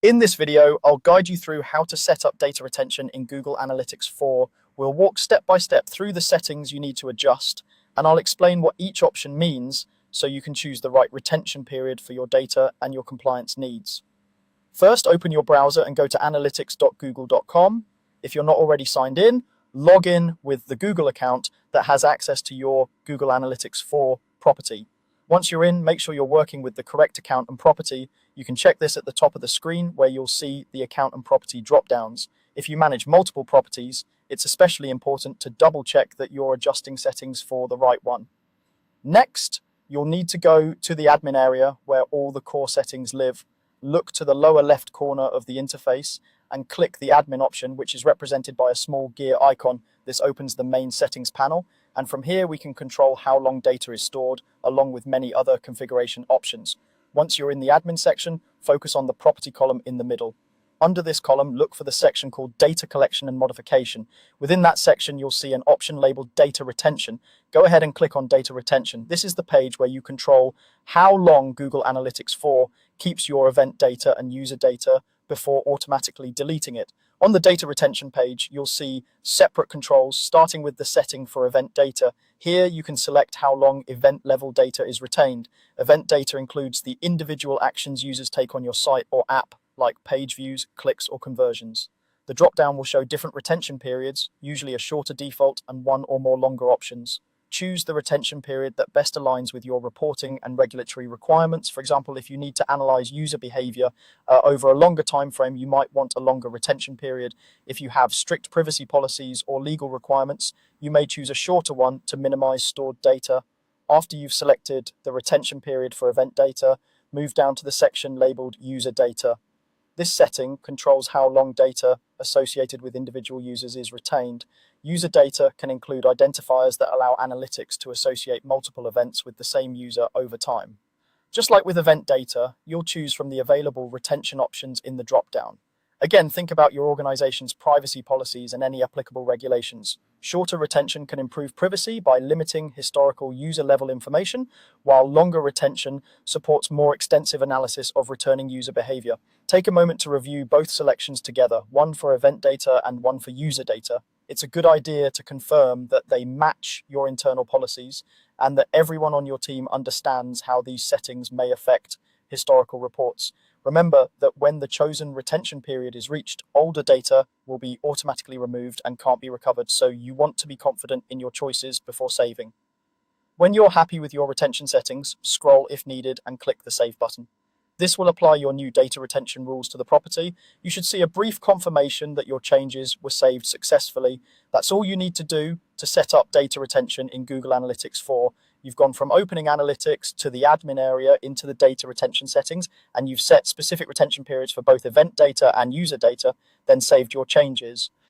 In this video, I'll guide you through how to set up data retention in Google Analytics 4. We'll walk step by step through the settings you need to adjust, and I'll explain what each option means so you can choose the right retention period for your data and your compliance needs. First, open your browser and go to analytics.google.com. If you're not already signed in, log in with the Google account that has access to your Google Analytics 4 property. Once you're in, make sure you're working with the correct account and property. You can check this at the top of the screen where you'll see the account and property drop-downs. If you manage multiple properties, it's especially important to double check that you're adjusting settings for the right one. Next, you'll need to go to the admin area where all the core settings live. Look to the lower left corner of the interface and click the admin option, which is represented by a small gear icon. This opens the main settings panel, and from here we can control how long data is stored, along with many other configuration options. Once you're in the admin section, focus on the property column in the middle. Under this column, look for the section called Data Collection and Modification. Within that section, you'll see an option labeled Data Retention. Go ahead and click on Data Retention. This is the page where you control how long Google Analytics 4 keeps your event data and user data before automatically deleting it. On the data retention page, you'll see separate controls, starting with the setting for event data. Here you can select how long event level data is retained. Event data includes the individual actions users take on your site or app, like page views, clicks, or conversions. The drop-down will show different retention periods, usually a shorter default and one or more longer options. Choose the retention period that best aligns with your reporting and regulatory requirements. For example, if you need to analyze user behavior over a longer time frame, you might want a longer retention period. If you have strict privacy policies or legal requirements, you may choose a shorter one to minimize stored data. After you've selected the retention period for event data, move down to the section labeled User Data. This setting controls how long data associated with individual users is retained. User data can include identifiers that allow analytics to associate multiple events with the same user over time. Just like with event data, you'll choose from the available retention options in the drop-down. Again, think about your organization's privacy policies and any applicable regulations. Shorter retention can improve privacy by limiting historical user-level information, while longer retention supports more extensive analysis of returning user behavior. Take a moment to review both selections together, one for event data and one for user data. It's a good idea to confirm that they match your internal policies and that everyone on your team understands how these settings may affect historical reports. Remember that when the chosen retention period is reached, older data will be automatically removed and can't be recovered, so you want to be confident in your choices before saving. When you're happy with your retention settings, scroll if needed and click the Save button. This will apply your new data retention rules to the property. You should see a brief confirmation that your changes were saved successfully. That's all you need to do to set up data retention in Google Analytics 4. You've gone from opening analytics to the admin area into the data retention settings, and you've set specific retention periods for both event data and user data, then saved your changes.